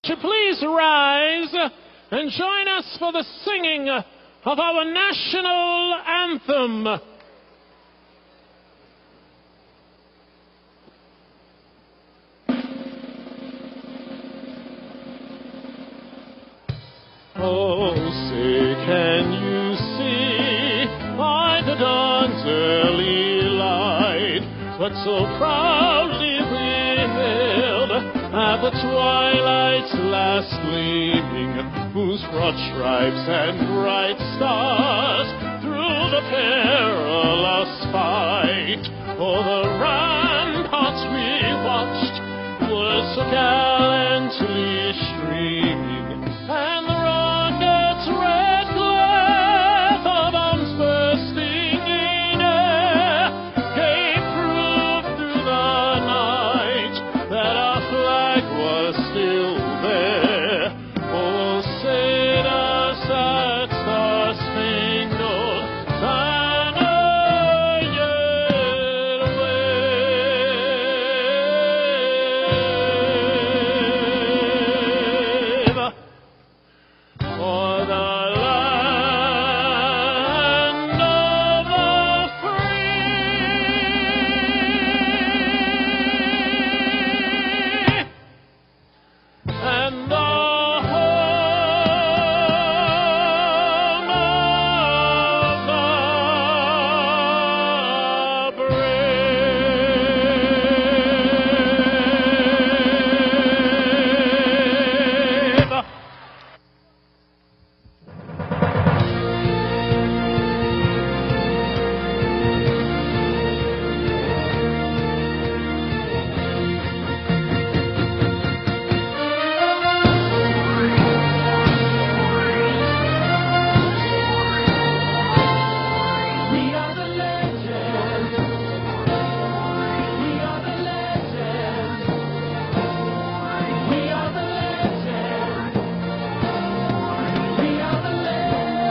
you please rise and join us for the singing of our national anthem. Oh, say, can you see by the dawn's early light what so proudly we hailed at the twilight's last gleaming, whose broad stripes and bright stars through the perilous fight for the ramparts we watched were so gallantly streaming, and the rocket's red glare of arms bursting in air gave proof through the night that our flag was still there. Oh, say does that star-spangled banner yet wave for the land of the free and the home of the brave. We are the legends. We are the legends. We are the legends. We are the legends.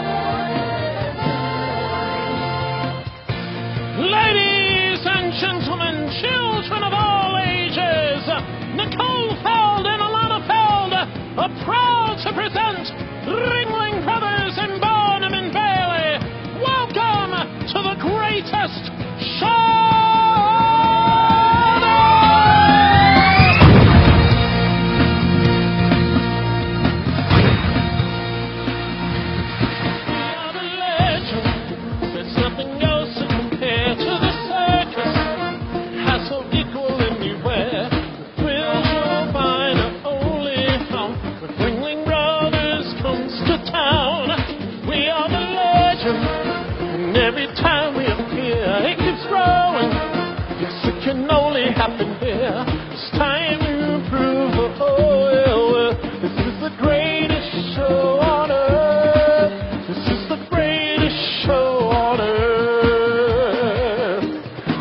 Ladies and gentlemen, children of all ages, Nicole Feld and Alana Feld are proud to present Ringling Brothers and barnum&bailey. Welcome to the greatest show! We are the legend. There's nothing else to compare to the circus. Has no equal anywhere. The thrills you'll find are only found when Ringling Brothers comes to town. We are the legend, and every time we appear, it keeps growing. Yes, it can only happen here. It's time to prove, well, this is the greatest show on earth. This is the greatest show on earth.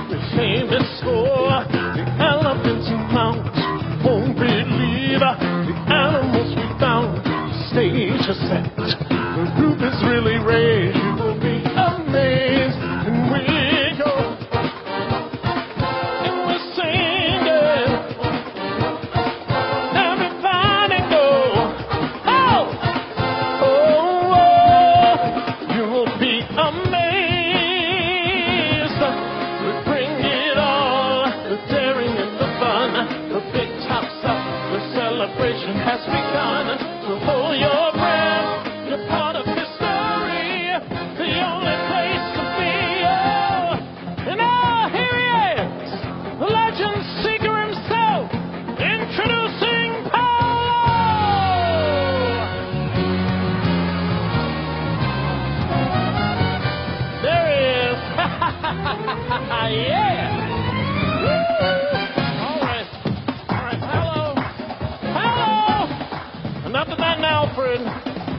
We're famous for the elephants and mountains. Won't believe the animals we found. The stage is set. The roof is really raised. You will be amazed. And we go. And we're singing. Everybody go. Oh! Oh! You will be amazed. We bring it all. The daring and the fun. The big tops up. The celebration has begun. So hold your breath. You're part of history. The only place to be. Oh. And now here he is. The legend seeker himself. Introducing Paolo. There he is. Yeah. Woo. All right. Paolo. Enough of that now, friend.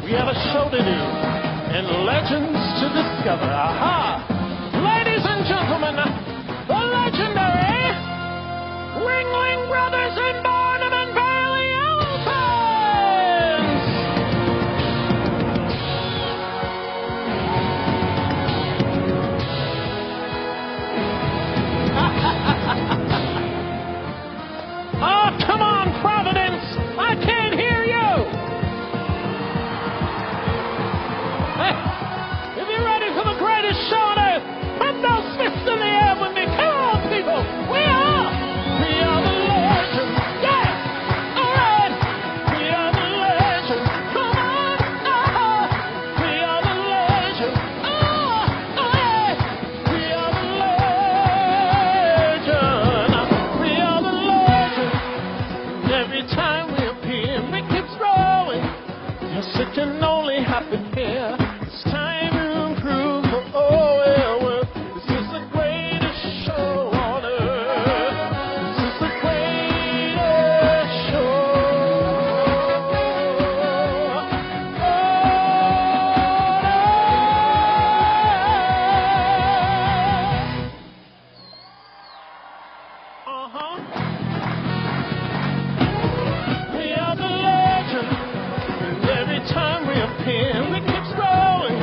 We have a show to do and legends to discover. Aha! Ladies and gentlemen, the legendary Ringling Brothers and barnum&bailey elephants! Oh, come on, Providence! I can't hear you! only happen here. It's time to improve for all our worth. This is the greatest show on earth. This is the greatest show on earth. We are the legend, and every time we appear, we keep growing.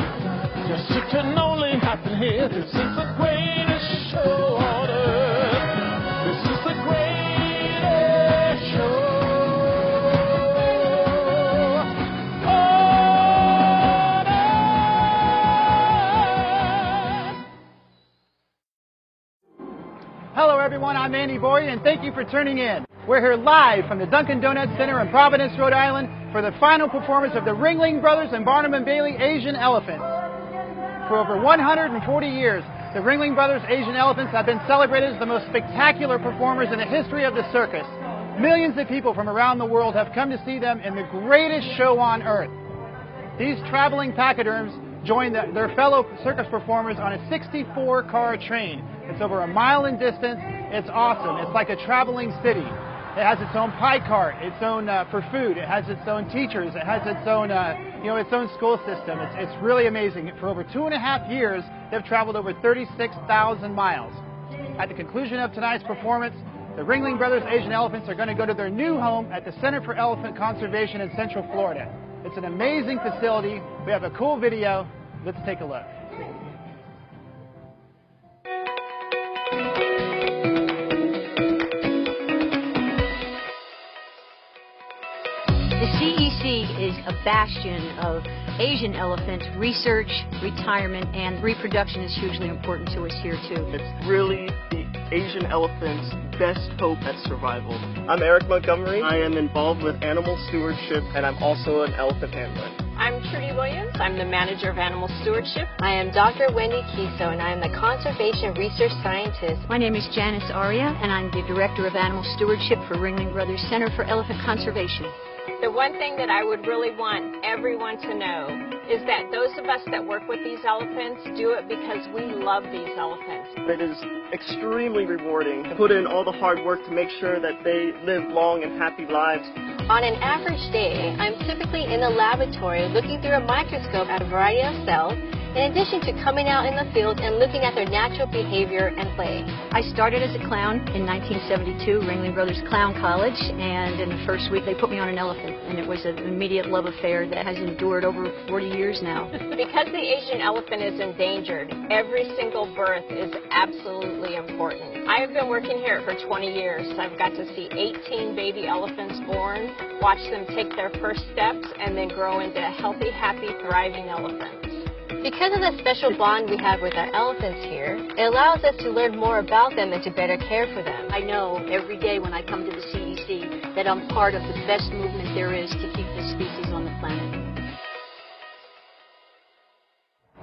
Yes, it can only happen here. This is the greatest show on earth. This is the greatest show on earth. Hello everyone, I'm Andy Boyd and thank you for tuning in. We're here live from the Dunkin Donuts Center in Providence, Rhode Island for the final performance of the Ringling Brothers and barnum&bailey Asian Elephants. For over 140 years, the Ringling Brothers Asian Elephants have been celebrated as the most spectacular performers in the history of the circus. Millions of people from around the world have come to see them in the greatest show on earth. These traveling pachyderms join their fellow circus performers on a 64-car train. It's over a mile in distance. It's awesome. It's like a traveling city. It has its own pie cart, its own for food. It has its own teachers. It has its own, its own school system. It's really amazing. For over 2.5 years, they've traveled over 36,000 miles. At the conclusion of tonight's performance, the Ringling Brothers Asian Elephants are going to go to their new home at the Center for Elephant Conservation in Central Florida. It's an amazing facility. We have a cool video. Let's take a look. The CEC is a bastion of Asian elephant research, retirement, and reproduction is hugely important to us here too. It's really the Asian elephant's best hope at survival. I'm ERIK Montgomery. I am involved with animal stewardship and I'm also an elephant handler. I'm Trudy Williams. I'm the manager of animal stewardship. I am Dr. Wendy KISO, and I am the conservation research scientist. My name is JANICE ARIA, and I'm the director of animal stewardship for Ringling Brothers Center for Elephant Conservation. The one thing that I would really want everyone to know is that those of us that work with these elephants do it because we love these elephants. It is extremely rewarding to put in all the hard work to make sure that they live long and happy lives. On an average day, I'm typically in the laboratory looking through a microscope at a variety of cells, in addition to coming out in the field and looking at their natural behavior and play. I started as a clown in 1972, Ringling Brothers Clown College, and in the first week they put me on an elephant, and it was an immediate love affair that has endured over 40 years now. Because the Asian elephant is endangered, every single birth is absolutely important. I have been working here for 20 years. I've got to see 18 baby elephants born, watch them take their first steps, and then grow into healthy, happy, thriving elephants. Because of the special bond we have with our elephants here, it allows us to learn more about them and to better care for them. I know every day when I come to the CEC that I'm part of the best movement there is to keep this species on the planet.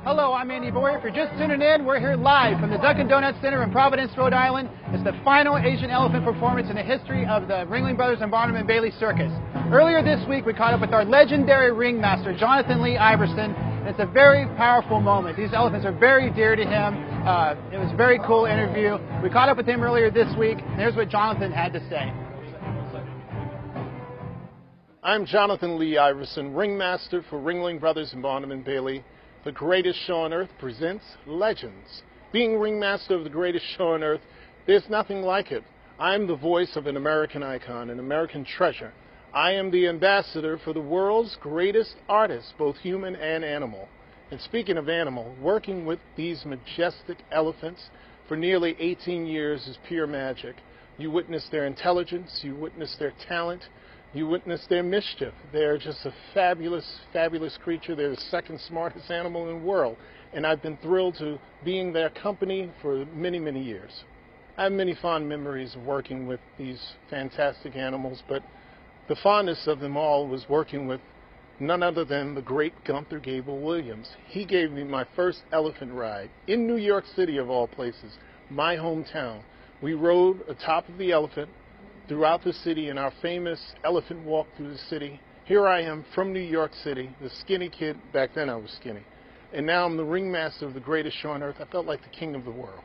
Hello, I'm Andy Boyer. If you're just tuning in, we're here live from the Dunkin Donuts Center in Providence, Rhode Island. It's the final Asian elephant performance in the history of the Ringling Brothers and barnum&bailey circus. Earlier this week, we caught up with our legendary ringmaster, Jonathan Lee Iverson. And it's a very powerful moment. These elephants are very dear to him. It was a very cool interview. We caught up with him earlier this week. And here's what Jonathan had to say. I'm Jonathan Lee Iverson, ringmaster for Ringling Brothers and barnum&bailey. The Greatest Show on Earth presents Legends. Being ringmaster of the greatest show on earth, there's nothing like it. I'm the voice of an American icon, an American treasure. I am the ambassador for the world's greatest artists, both human and animal. And speaking of animal, working with these majestic elephants for nearly 18 years is pure magic. You witness their intelligence, you witness their talent, you witness their mischief. They're just a fabulous, fabulous creature. They're the second smartest animal in the world. And I've been thrilled to be in their company for many, many years. I have many fond memories of working with these fantastic animals, but the fondest of them all was working with none other than the great Gunther Gable-Williams. He gave me my first elephant ride in New York City, of all places, my hometown. We rode atop of the elephant throughout the city in our famous elephant walk through the city, Here I am from New York City, the skinny kid. Back then I was skinny. And now I'm the ringmaster of the greatest show on earth. I felt like the king of the world.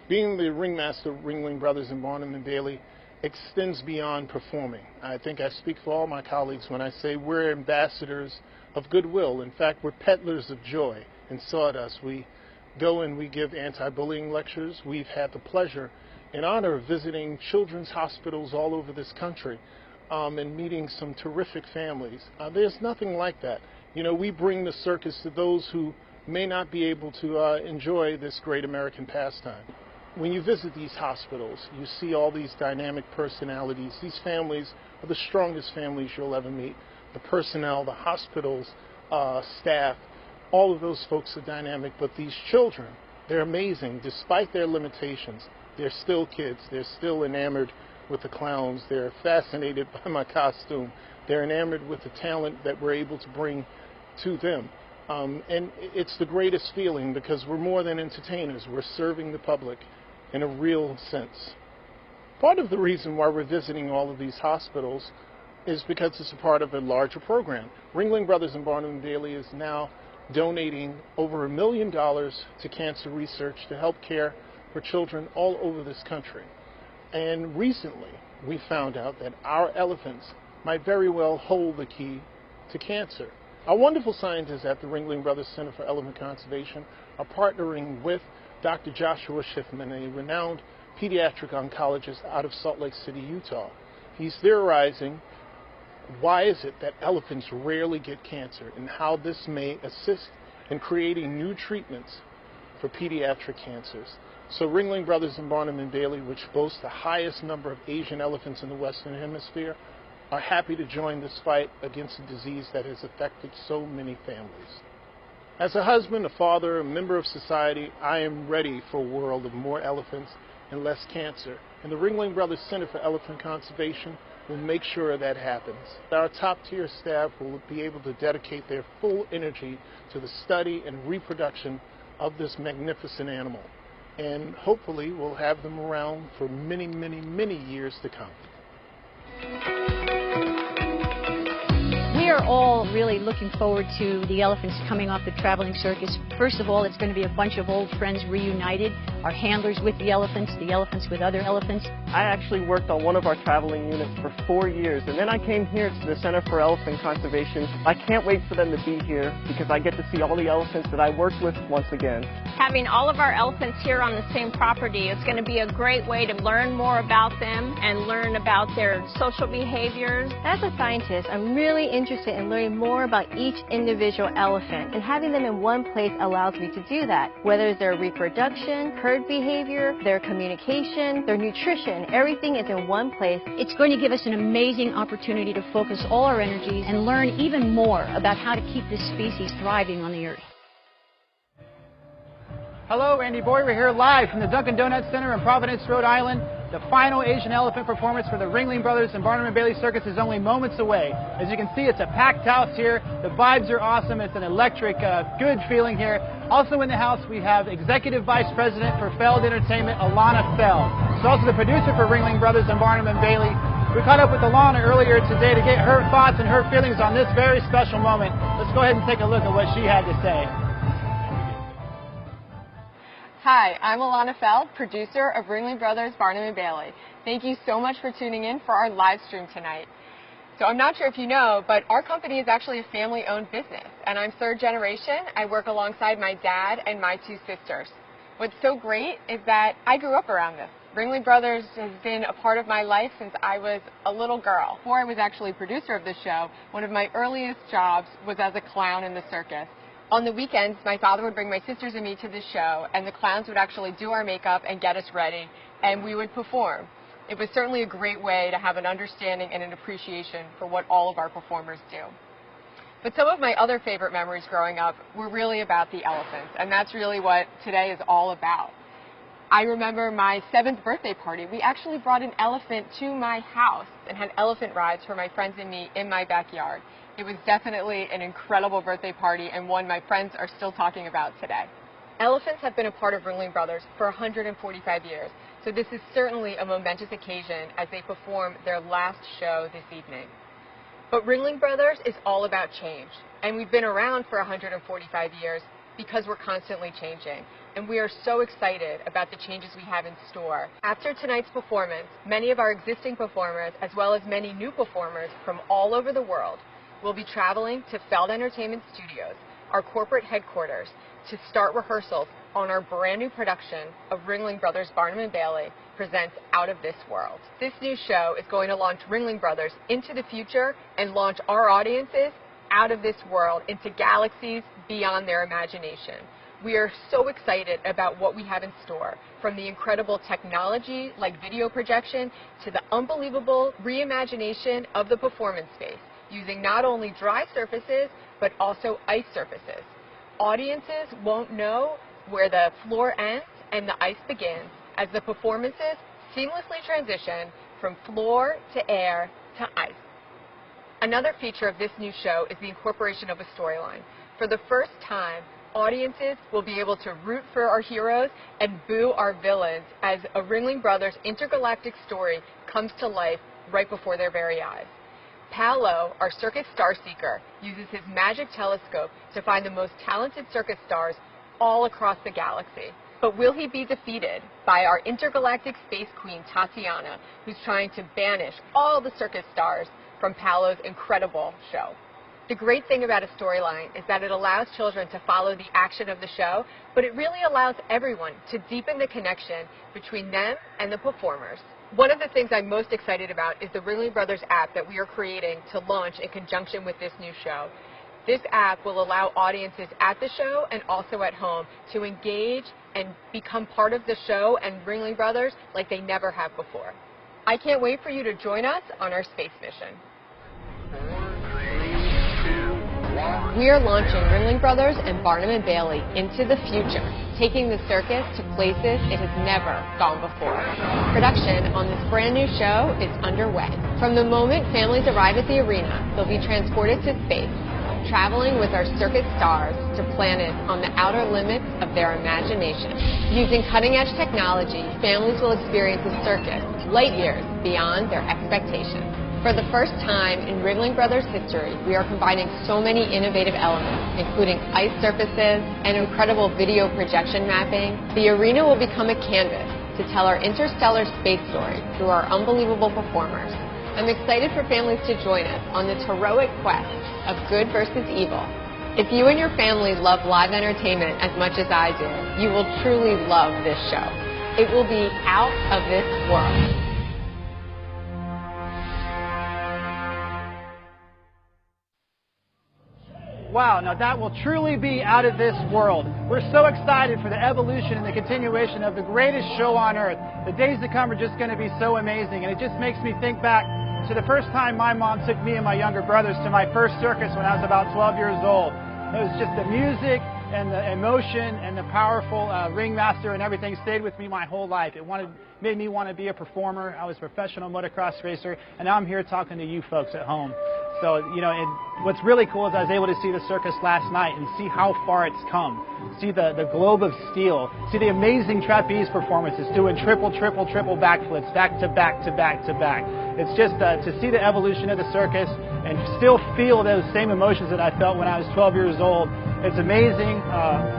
Being the ringmaster of Ringling Brothers and barnum&bailey extends beyond performing. I think I speak for all my colleagues when I say we're ambassadors of goodwill. In fact, we're peddlers of joy and sawdust. We go and we give anti-bullying lectures. We've had the pleasure and honor of visiting children's hospitals all over this country and meeting some terrific families. There's nothing like that. You know, we bring the circus to those who may not be able to enjoy this great American pastime. When you visit these hospitals, you see all these dynamic personalities. These families are the strongest families you'll ever meet. The personnel, the hospitals, staff, all of those folks are dynamic, but these children, they're amazing. Despite their limitations, they're still kids. They're still enamored with the clowns. They're fascinated by my costume. They're enamored with the talent that we're able to bring to them. And it's the greatest feeling because we're more than entertainers. We're serving the public in a real sense. Part of the reason why we're visiting all of these hospitals is because it's a part of a larger program. Ringling Brothers and barnum&bailey is now donating over $1 million to cancer research to help care for children all over this country. And recently, we found out that our elephants might very well hold the key to cancer. Our wonderful scientists at the Ringling Brothers Center for Elephant Conservation are partnering with Dr. Joshua Schiffman, a renowned pediatric oncologist out of Salt Lake City, Utah. He's theorizing why is it that elephants rarely get cancer and how this may assist in creating new treatments for pediatric cancers. So Ringling Brothers and barnum&bailey, which boasts the highest number of Asian elephants in the Western Hemisphere, are happy to join this fight against a disease that has affected so many families. As a husband, a father, a member of society, I am ready for a world of more elephants and less cancer. And the Ringling Brothers Center for Elephant Conservation will make sure that happens. Our top-tier staff will be able to dedicate their full energy to the study and reproduction of this magnificent animal. And hopefully we'll have them around for many, many, many years to come. We are all really looking forward to the elephants coming off the traveling circus. First of all, it's going to be a bunch of old friends reunited, our handlers with the elephants with other elephants. I actually worked on one of our traveling units for 4 years, and then I came here to the Center for Elephant Conservation. I can't wait for them to be here because I get to see all the elephants that I worked with once again. Having all of our elephants here on the same property is going to be a great way to learn more about them and learn about their social behaviors. As a scientist, I'm really interested in learning more about each individual elephant, and having them in one place allows me to do that. Whether it's their reproduction, herd behavior, their communication, their nutrition, everything is in one place. It's going to give us an amazing opportunity to focus all our energies and learn even more about how to keep this species thriving on the earth. Hello, Andy Boy. We're here live from the Dunkin Donuts Center in Providence, Rhode Island. The final Asian elephant performance for the Ringling Brothers and barnum&bailey Circus is only moments away. As you can see, it's a packed house here. The vibes are awesome. It's an electric, good feeling here. Also in the house, we have Executive Vice President for Feld Entertainment, Alana Feld. She's also the producer for Ringling Brothers and barnum&bailey. We caught up with Alana earlier today to get her thoughts and her feelings on this very special moment. Let's go ahead and take a look at what she had to say. Hi, I'm Alana Feld, producer of Ringling Brothers barnum&bailey. Thank you so much for tuning in for our live stream tonight. So I'm not sure if you know, but our company is actually a family-owned business, and I'm third generation. I work alongside my dad and my 2 sisters. What's so great is that I grew up around this. Ringling Brothers has been a part of my life since I was a little girl. Before I was actually producer of the show, one of my earliest jobs was as a clown in the circus. On the weekends, my father would bring my sisters and me to the show, and the clowns would actually do our makeup and get us ready, and we would perform. It was certainly a great way to have an understanding and an appreciation for what all of our performers do. But some of my other favorite memories growing up were really about the elephants, and that's really what today is all about. I remember my 7th birthday party. We actually brought an elephant to my house and had elephant rides for my friends and me in my backyard. It was definitely an incredible birthday party and one my friends are still talking about today. Elephants have been a part of Ringling Brothers for 145 years, so this is certainly a momentous occasion as they perform their last show this evening. But Ringling Brothers is all about change, and we've been around for 145 years because we're constantly changing. And we are so excited about the changes we have in store. After tonight's performance, many of our existing performers, as well as many new performers from all over the world, will be traveling to Feld Entertainment Studios, our corporate headquarters, to start rehearsals on our brand new production of Ringling Brothers Barnum & Bailey presents Out of This World. This new show is going to launch Ringling Brothers into the future and launch our audiences out of this world into galaxies beyond their imagination. We are so excited about what we have in store, from the incredible technology like video projection to the unbelievable reimagination of the performance space, using not only dry surfaces but also ice surfaces. Audiences won't know where the floor ends and the ice begins as the performances seamlessly transition from floor to air to ice. Another feature of this new show is the incorporation of a storyline. For the first time, audiences will be able to root for our heroes and boo our villains as a Ringling Brothers intergalactic story comes to life right before their very eyes. Paolo, our circus star seeker, uses his magic telescope to find the most talented circus stars all across the galaxy. But will he be defeated by our intergalactic space queen, Tatiana, who's trying to banish all the circus stars from Paolo's incredible show? The great thing about a storyline is that it allows children to follow the action of the show, but it really allows everyone to deepen the connection between them and the performers. One of the things I'm most excited about is the Ringling Brothers app that we are creating to launch in conjunction with this new show. This app will allow audiences at the show and also at home to engage and become part of the show and Ringling Brothers like they never have before. I can't wait for you to join us on our space mission. We are launching Ringling Brothers and Barnum & Bailey into the future, taking the circus to places it has never gone before. Production on this brand new show is underway. From the moment families arrive at the arena, they'll be transported to space, traveling with our circus stars to planets on the outer limits of their imagination. Using cutting-edge technology, families will experience a circus light years beyond their expectations. For the first time in Ringling Brothers history, we are combining so many innovative elements, including ice surfaces and incredible video projection mapping. The arena will become a canvas to tell our interstellar space story through our unbelievable performers. I'm excited for families to join us on this heroic quest of good versus evil. If you and your family love live entertainment as much as I do, you will truly love this show. It will be out of this world. Wow, now that will truly be out of this world. We're so excited for the evolution and the continuation of the greatest show on earth. The days to come are just going to be so amazing, and it just makes me think back to the first time my mom took me and my younger brothers to my first circus when I was about 12 years old. It was just the music and the emotion and the powerful ringmaster and everything stayed with me my whole life. It made me want to be a performer. I was a professional motocross racer, and now I'm here talking to you folks at home. So, and what's really cool is I was able to see the circus last night and see how far it's come. See the globe of steel. See the amazing trapeze performances doing triple backflips, back to back to back to back. It's just to see the evolution of the circus and still feel those same emotions that I felt when I was 12 years old. It's amazing.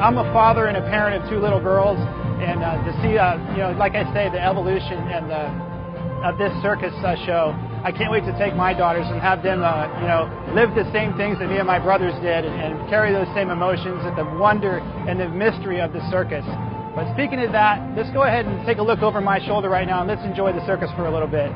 I'm a father and a parent of two little girls, and to see, like I say, the evolution and of this circus show. I can't wait to take my daughters and have them, live the same things that me and my brothers did and carry those same emotions and the wonder and the mystery of the circus. But speaking of that, let's go ahead and take a look over my shoulder right now and let's enjoy the circus for a little bit.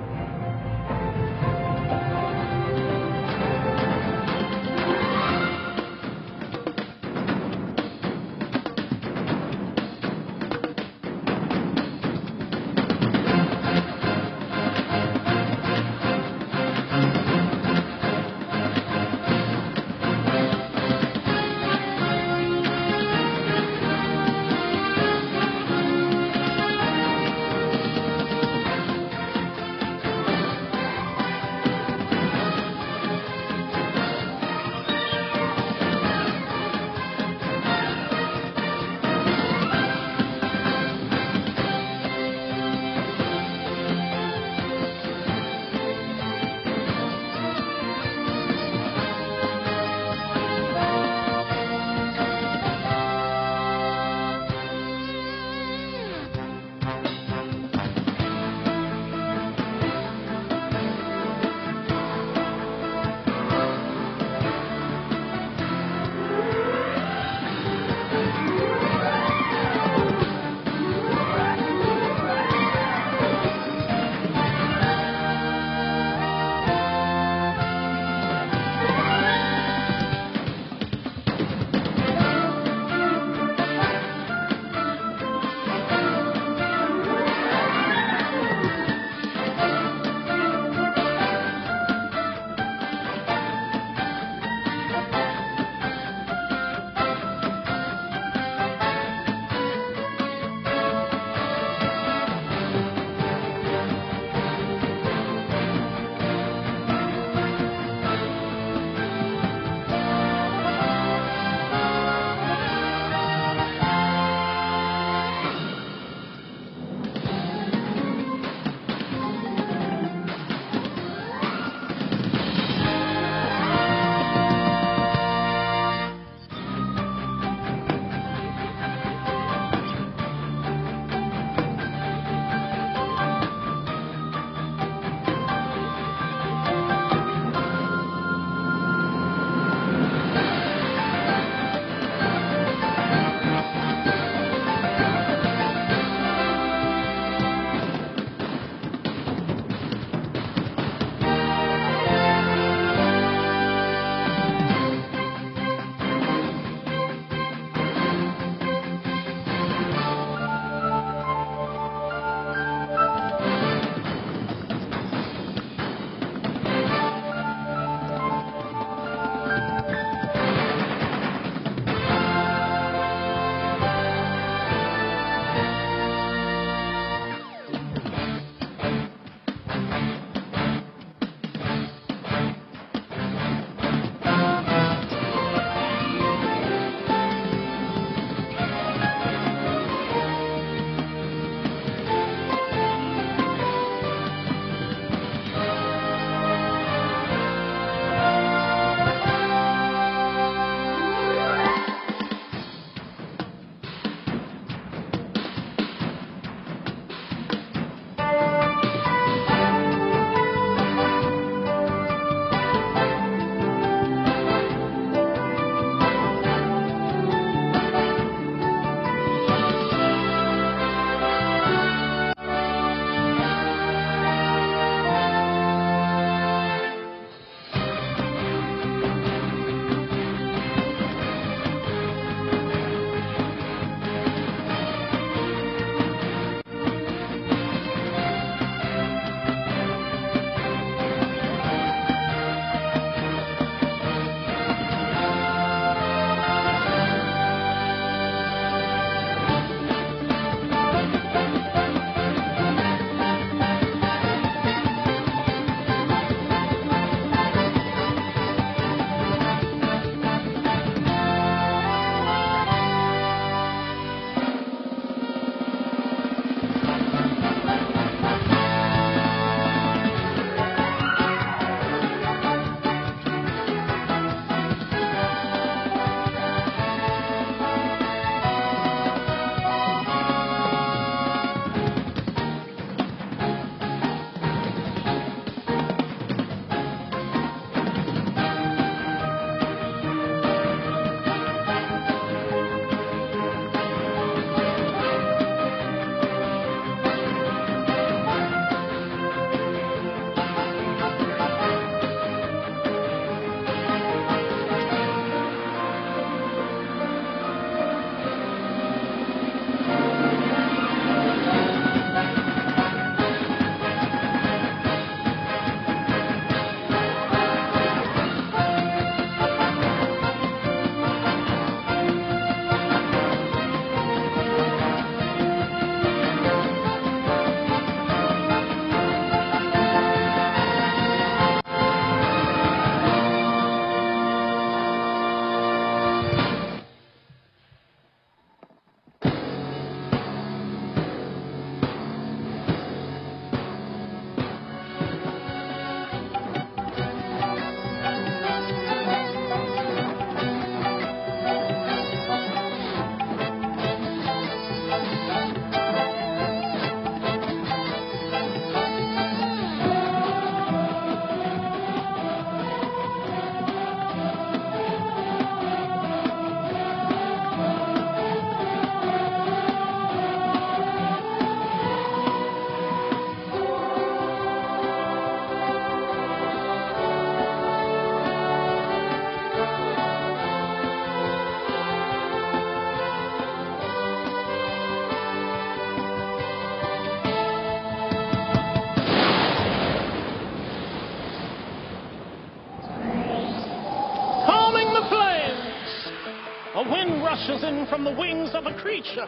A wind rushes in from the wings of a creature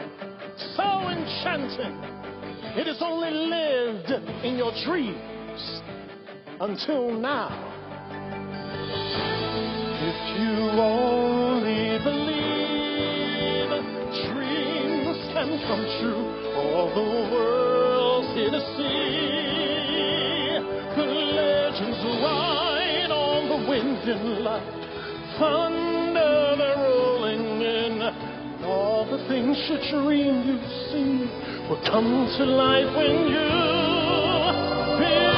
so enchanting. It has only lived in your dreams until now. If you only believe dreams can come true, all the world's here to see. The legends ride on the wind in light, thunder they're rolling in. All the things you dreamed you'd seen will come to life when you believe.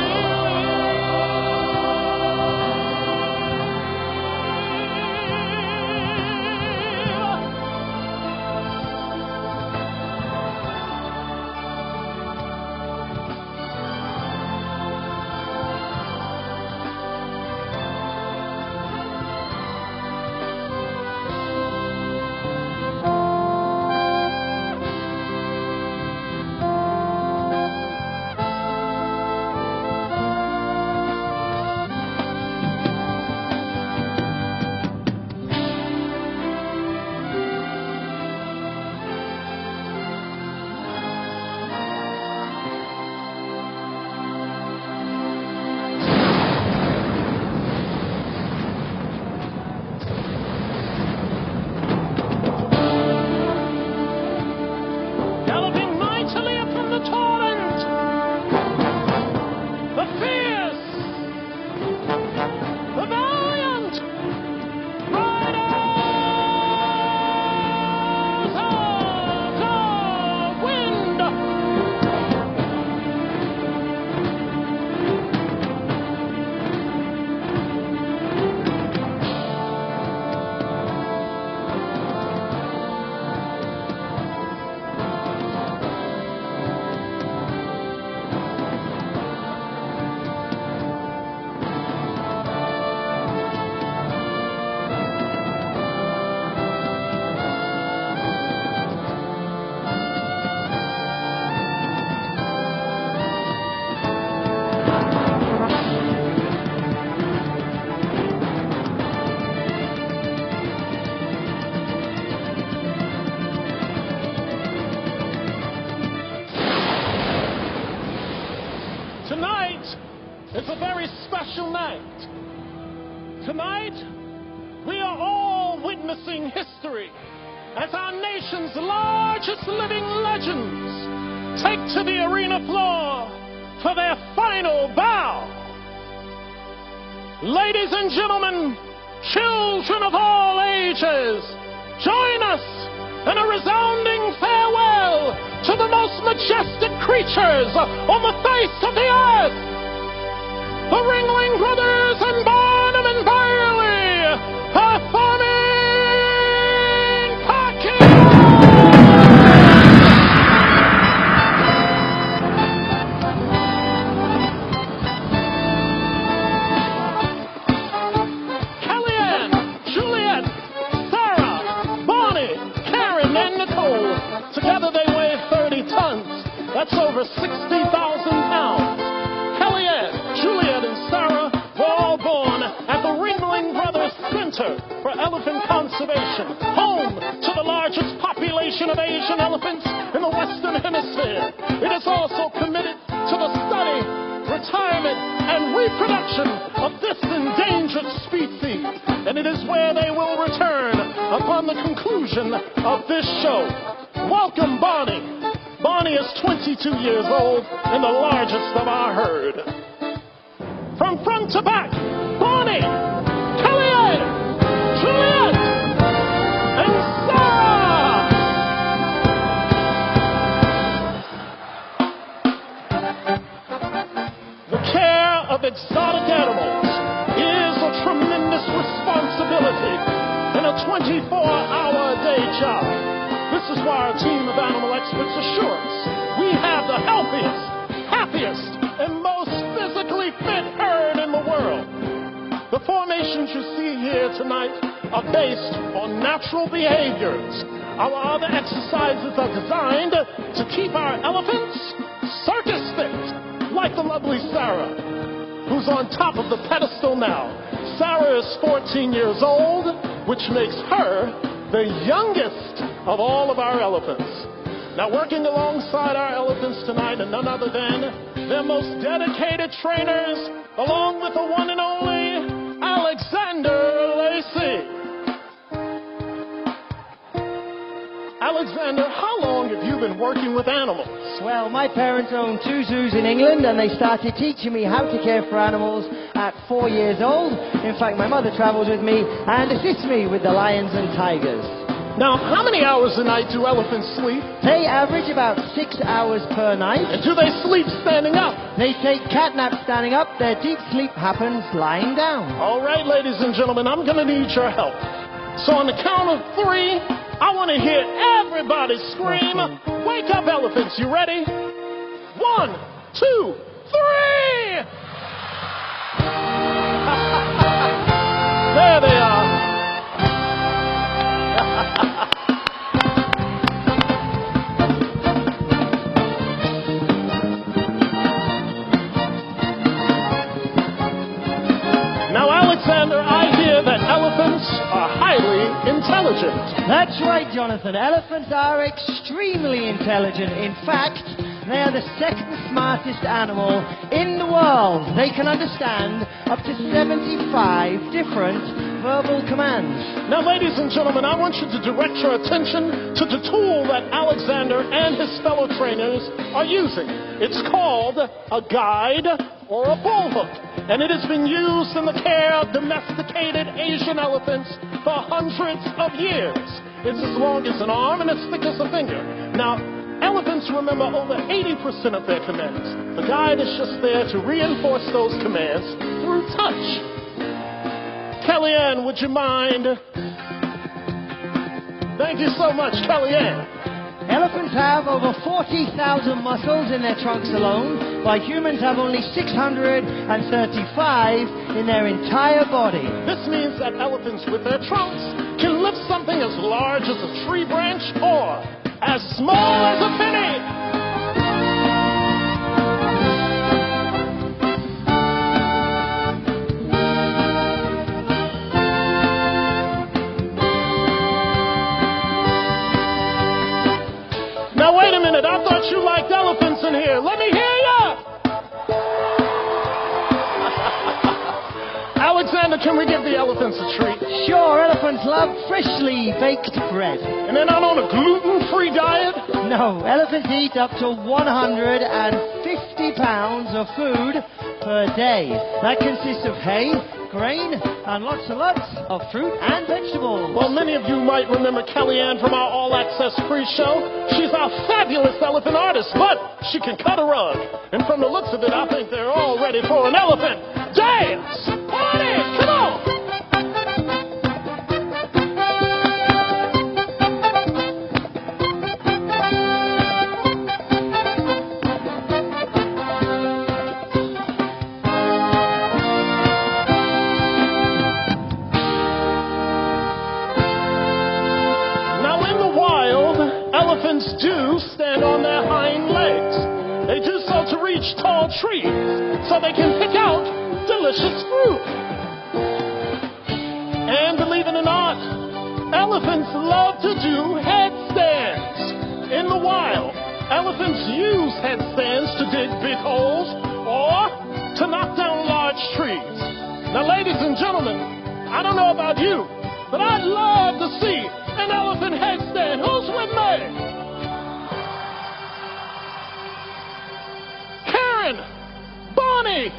It's a very special night. Tonight, we are all witnessing history as our nation's largest living legends take to the arena floor for their final bow. Ladies and gentlemen, children of all ages, join us in a resounding farewell to the most majestic creatures on the face of the earth. The Ringling Brothers and barnum&bailey performing Kellyanne, Juliet, Sarah, Bonnie, Karen, and Nicole. Together they weigh 30 tons. That's over 60,000 pounds. Kellyanne, Juliet, and Sarah were all born at the Ringling Brothers Center for Elephant Conservation, home to the largest population of Asian elephants in the Western Hemisphere. It is also committed to the study, retirement, and reproduction of this endangered species, and it is where they will return upon the conclusion of this show. Welcome, Bonnie. Bonnie is 22 years old and the largest of our herd. From front to back, Bonnie, Kellyanne, Juliet, and Sarah. The care of exotic animals is a tremendous responsibility and a 24-hour-a-day job. This is why our team of animal experts assure us we have the healthiest, happiest, and most physically fit herd in the world. The formations you see here tonight are based on natural behaviors. Our other exercises are designed to keep our elephants circus fit, like the lovely Sarah, who's on top of the pedestal now. Sarah is 14 years old, which makes her the youngest of all of our elephants. Now, working alongside our elephants tonight are none other than their most dedicated trainers, along with the one and only Alexander Lacey. Alexander, how long have you been working with animals? Well, my parents owned 2 zoos in England, and they started teaching me how to care for animals at 4 years old. In fact, my mother travels with me and assists me with the lions and tigers. Now, how many hours a night do elephants sleep? They average about 6 hours per night. And do they sleep standing up? They take cat naps standing up. Their deep sleep happens lying down. All right, ladies and gentlemen, I'm going to need your help. So on the count of 3, I want to hear everybody scream, "Wake up, elephants." You ready? 1, 2, 3! There they are. Now, Alexander, I hear that elephants are highly intelligent. That's right, Jonathan. Elephants are extremely intelligent. In fact, they are the second smartest animal in the world. They can understand up to 75 different verbal commands. Now, ladies and gentlemen, I want you to direct your attention to the tool that Alexander and his fellow trainers are using. It's called a guide or a bullhook, and it has been used in the care of domesticated Asian elephants for hundreds of years. It's as long as an arm and as thick as a finger. Now, elephants remember over 80% of their commands. The guide is just there to reinforce those commands through touch. Kellyanne, would you mind? Thank you so much, Kellyanne. Elephants have over 40,000 muscles in their trunks alone, while humans have only 635 in their entire body. This means that elephants with their trunks can lift something as large as a tree branch or as small as a penny. Now, wait a minute. I thought you liked elephants in here. Let me hear ya. Alexander, can we give the elephants a treat? Sure, elephants love freshly baked bread. And they're not on a gluten-free diet? No, elephants eat up to 150 pounds of food per day. That consists of hay, grain, and lots of fruit and vegetables. Well, many of you might remember Kellyanne from our All Access pre-show. She's our fabulous elephant artist, but she can cut a rug. And from the looks of it, I think they're all ready for an elephant dance. Party! Come on! Elephants do stand on their hind legs. They do so to reach tall trees so they can pick out delicious fruit. And believe it or not, elephants love to do headstands. In the wild, elephants use headstands to dig big holes or to knock down large trees. Now, ladies and gentlemen, I don't know about you, but I'd love to see an elephant headstand. Who's with me? Karen, Bonnie,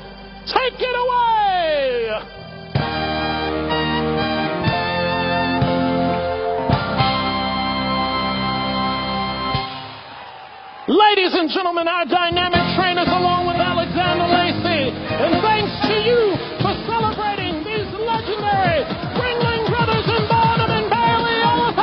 take it away! Ladies and gentlemen, our dynamic trainers along with Alexander Lacey. And thanks to you for celebrating these legendary Ringling Brothers and barnum&bailey elephants!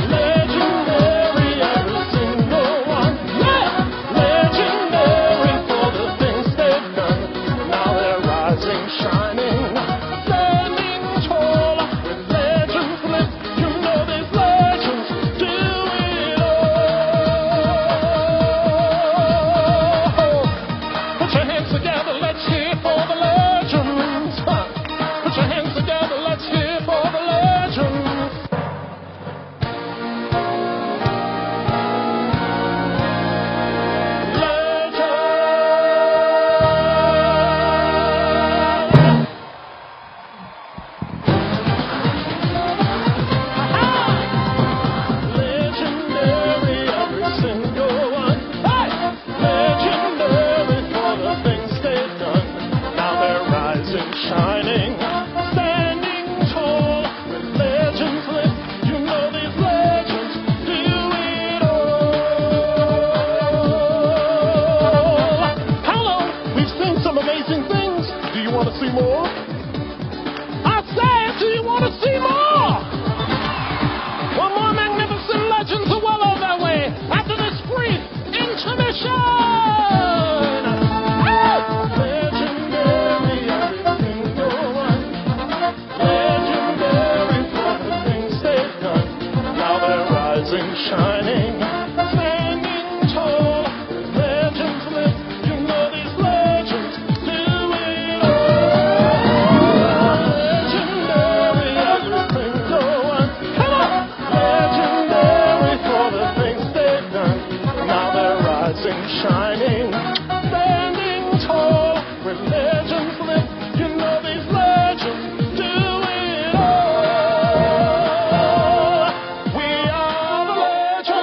Legendary, every single one. Yeah! Legendary for the things they've done. Now they're rising, shining, standing tall. With legends lit, you know these legends do it all. Put your hands rising, shining, standing tall. Legends live, you know these legends do it all. Legendary, everything go on. Come on! Legendary for the things they've done. Now they're rising, shining, standing tall. Where legends live, you know these legends do it all. We are the legends.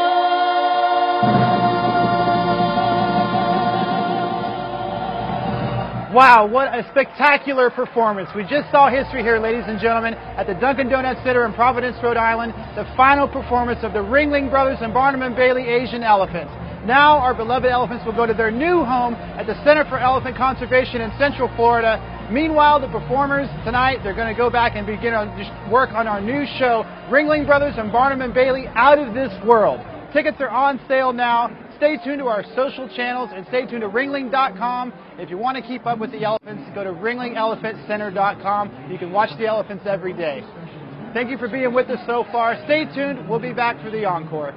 Wow, what a spectacular performance. We just saw history here, ladies and gentlemen, at the Dunkin Donuts Center in Providence, Rhode Island, the final performance of the Ringling Brothers and barnum&bailey Asian elephants. Now our beloved elephants will go to their new home at the Center for Elephant Conservation in Central Florida. Meanwhile, the performers tonight, they're going to go back and begin to work on our new show, Ringling Brothers and barnum&bailey Out of This World. Tickets are on sale now. Stay tuned to our social channels and stay tuned to ringling.com. If you want to keep up with the elephants, go to ringlingelephantcenter.com. You can watch the elephants every day. Thank you for being with us so far. Stay tuned. We'll be back for the encore.